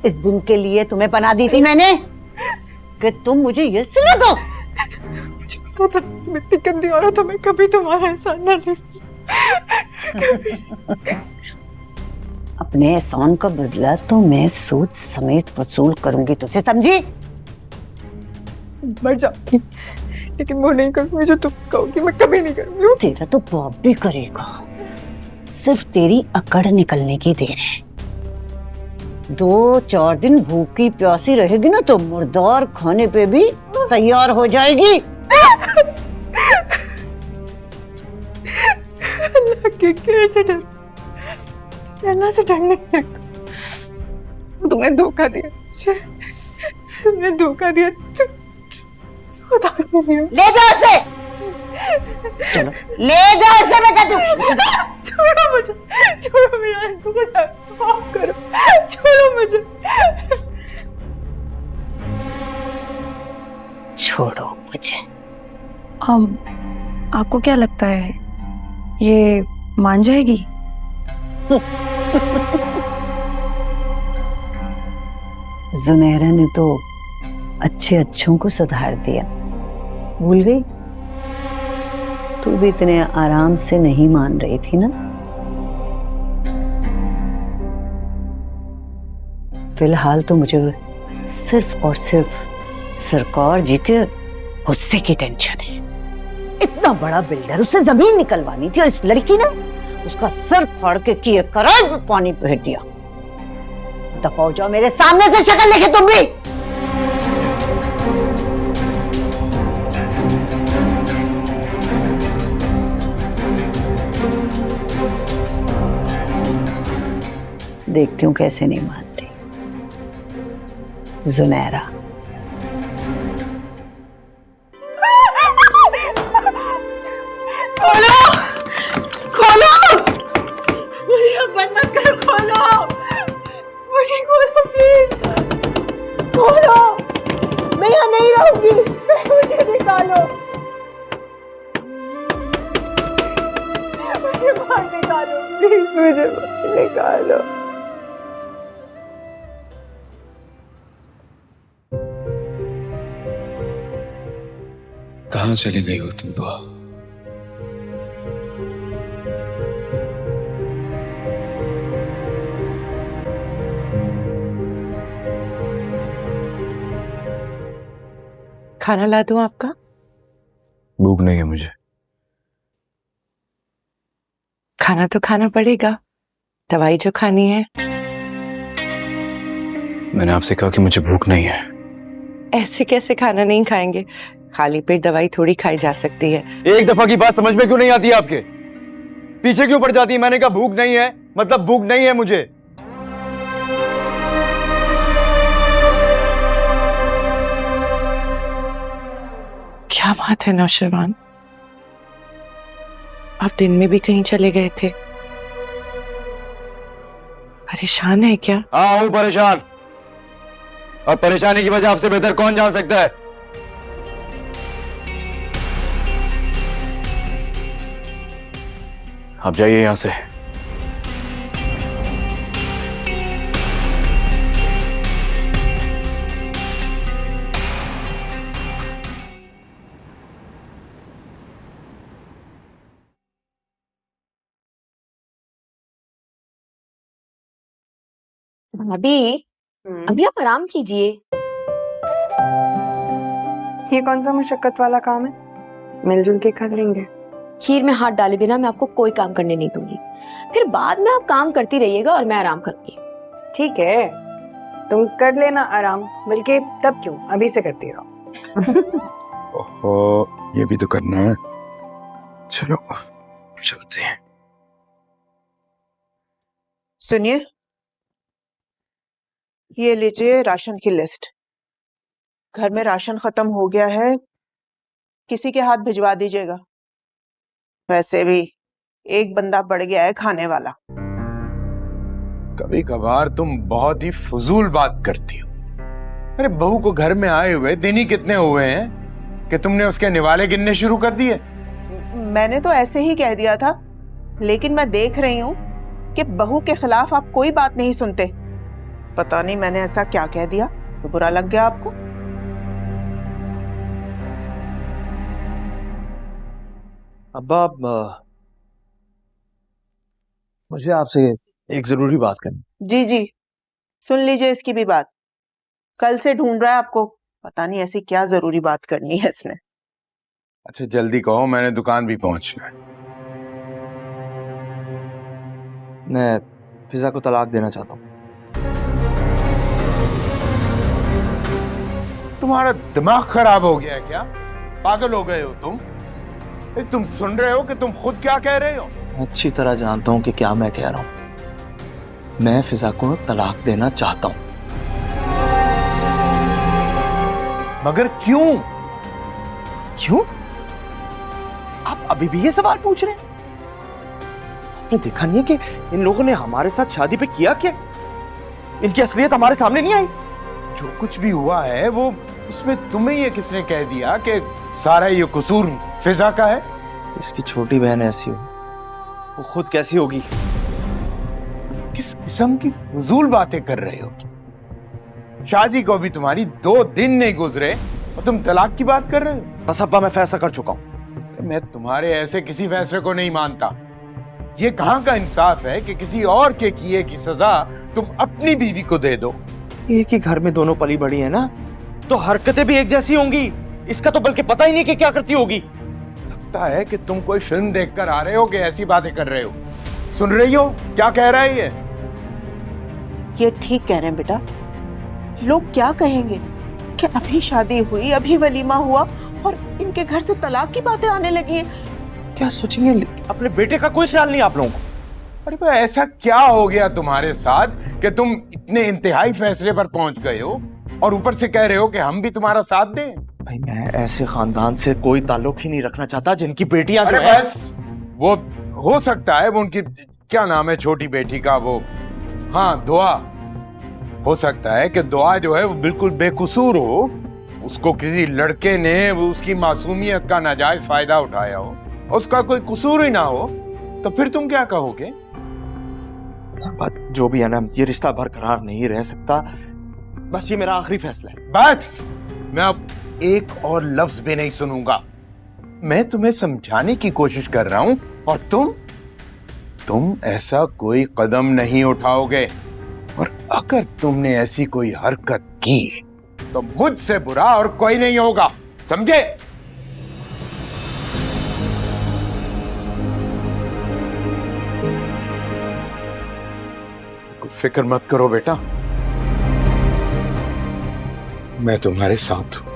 इस दिन के लिए तुम्हें बना दी थी मैंने कि तुम मुझे ये सिला दो। मुझे पता था तुम इतनी गंदी औरत हो, मैं कभी तुम्हारा एहसान ना लूंगी। अपने एहसान का बदला तो मैं सूद समेत वसूल करूंगी तुझसे, समझी? मर जाऊंगी लेकिन वो नहीं करूंगी जो तुम कहोगी, मैं कभी नहीं करूंगी। तेरा तो बाप भी करेगा, सिर्फ तेरी अकड़ निकलने की देर है। 2-4 दिन भूखी प्यासी रहेगी ना तो मुर्दार खाने पे भी तैयार हो जाएगी। अल्लाह के कहर से डर, अल्लाह से डर नहीं लगता। तुमने धोखा दिया मुझे, तुमने धोखा दिया। खुदा के लिए ले जाओ इसे, चलो ले जाओ इसे, मैं कहती हूँ। छोड़ो मुझे, छोड़ो मेरा, खुदा माफ करो, छोड़ो मुझे। छोड़ो मुझे। आपको क्या लगता है ये मान जाएगी? जुनैरा ने तो अच्छे अच्छों को सुधार दिया, भूल गई? तू भी इतने आराम से नहीं मान रही थी ना। फिलहाल तो मुझे सिर्फ और सिर्फ सरकार जी के गुस्से की टेंशन है। इतना बड़ा बिल्डर, उससे जमीन निकलवानी थी और इस लड़की ने उसका सर फाड़ के किए करार में पानी फेर दिया। दफा हो जाओ मेरे सामने से, शक्ल लेके तुम भी। देखती हूँ कैसे नहीं मानती जुनैरा। खोलो, खोलो, मुझे बंद मत करो, खोलो, मुझे खोलो प्लीज, खोलो, मैं यहाँ नहीं रहूंगी, मुझे निकालो, मुझे बाहर निकालो प्लीज, मुझे बाहर निकालो। कहाँ चली गई हो तुम दुआ? खाना ला दूं आपका? भूख नहीं है मुझे। खाना तो खाना पड़ेगा, दवाई जो खानी है। मैंने आपसे कहा कि मुझे भूख नहीं है। ऐसे कैसे खाना नहीं खाएंगे? खाली पेट दवाई थोड़ी खाई जा सकती है। एक दफा की बात समझ में क्यों नहीं आती है आपके? पीछे क्यों पड़ जाती है? मैंने कहा भूख नहीं है, मतलब भूख नहीं है मुझे। क्या बात है नौशरवान, आप दिन में भी कहीं चले गए थे? परेशान है क्या? हाँ हूं परेशान, और परेशानी की वजह आपसे बेहतर कौन जान सकता है? आप जाइए यहां से। भाभी, अभी आप आराम कीजिए। ये कौन सा मुशक्कत वाला काम है? मिलजुल के कर लेंगे। खीर में हाथ डाले बिना मैं आपको कोई काम करने नहीं दूंगी। फिर बाद में आप काम करती रहिएगा और मैं आराम करूंगी। ठीक है, तुम कर लेना आराम, बल्कि तब क्यों, अभी से करती रहो। ओहो, ये भी तो करना है। चलो चलते हैं। सुनिए, ये लीजिए राशन की लिस्ट। घर में राशन खत्म हो गया है, किसी के हाथ भिजवा दीजिएगा। वैसे भी एक बंदा बढ़ गया है खाने वाला। कभी कभार तुम बहुत ही फजूल बात करती हो। अरे बहू को घर में आए हुए दिन ही कितने हुए हैं कि तुमने उसके निवाले गिनने शुरू कर दिए? मैंने तो ऐसे ही कह दिया था, लेकिन मैं देख रही हूँ कि बहू के खिलाफ आप कोई बात नहीं सुनते। पता नहीं मैंने ऐसा क्या कह दिया तो बुरा लग गया आपको। अब्बा, मुझे आपसे एक जरूरी बात करनी। जी जी, सुन लीजिए इसकी भी बात। कल से ढूंढ रहा है आपको, पता नहीं ऐसी क्या जरूरी बात करनी है इसने। अच्छा जल्दी कहो, मैंने दुकान भी पहुंचना है। मैं फिजा को तलाक देना चाहता हूँ। तुम्हारा दिमाग खराब हो गया है क्या? पागल हो गए हो तुम? तुम सुन रहे हो कि तुम खुद क्या कह रहे हो? मैं अच्छी तरह जानता हूँ कि क्या मैं कह रहा हूँ। मैं फिजा को तलाक देना चाहता हूँ। मगर क्यों? क्यों? आप अभी भी ये सवाल पूछ रहे हैं? आपने देखा नहीं है कि इन लोगों ने हमारे साथ शादी पे किया क्या? इनकी असलियत हमारे सामने नहीं आई। जो कुछ भी हुआ है वो उसमें तुम्हें ये किसने कह दिया कि सारा ये कसूर फिजा का है? इसकी छोटी बहन ऐसी हो, वो खुद कैसी होगी? किस किस्म की फजूल बातें कर रहे हो? शादी को भी तुम्हारी 2 दिन नहीं गुजरे और तुम तलाक की बात कर रहे हो? बस अब्बा, मैं फैसला कर चुका हूं। मैं तुम्हारे ऐसे किसी फैसले को नहीं मानता। ये कहां का इंसाफ है कि किसी और के किए की सजा तुम अपनी बीवी को दे दो? एक ही घर में दोनों पली बड़ी है ना, तो हरकतें भी एक जैसी होंगी। इसका तो बल्कि पता ही नहीं कि क्या करती होगी। लगता है कि तुम कोई फिल्म देखकर आ रहे हो कि ऐसी बातें कर रहे हो। सुन रही हो क्या कह रहा है ये ठीक कह रहे हैं बेटा। लोग क्या कहेंगे कि अभी शादी हुई, अभी वलीमा हुआ और इनके घर से तलाक की बातें आने लगी हैं। क्या सोचेंगे? अपने बेटे का कोई ख्याल नहीं आप लोगों को? अरे भाई ऐसा क्या हो गया तुम्हारे साथ कि तुम इतने इंतहाई फैसले पर पहुंच गए हो और ऊपर से कह रहे हो कि हम भी तुम्हारा साथ दें? भाई, मैं ऐसे खानदान से कोई ताल्लुक ही नहीं रखना चाहता जिनकी बेटियां जो अरे है। बस, वो हो सकता है वो उनकी क्या नाम है छोटी बेटी का, वो हाँ दुआ। हो सकता है कि दुआ जो है वो बिल्कुल बेकसूर हो, उसको किसी लड़के ने वो उसकी मासूमियत का नाजायज फायदा उठाया हो, उसका कोई कसूर ही ना हो, तो फिर तुम क्या कहोगे? बात जो भी है ना, ये रिश्ता बरकरार नहीं रह सकता। बस ये मेरा आखिरी फैसला है। बस, मैं अब एक और लफ्ज भी नहीं सुनूंगा। मैं तुम्हें समझाने की कोशिश कर रहा हूं और तुम ऐसा कोई कदम नहीं उठाओगे। और अगर तुमने ऐसी कोई हरकत की तो मुझसे बुरा और कोई नहीं होगा, समझे? फिक्र मत करो बेटा, मैं तुम्हारे साथ हूं।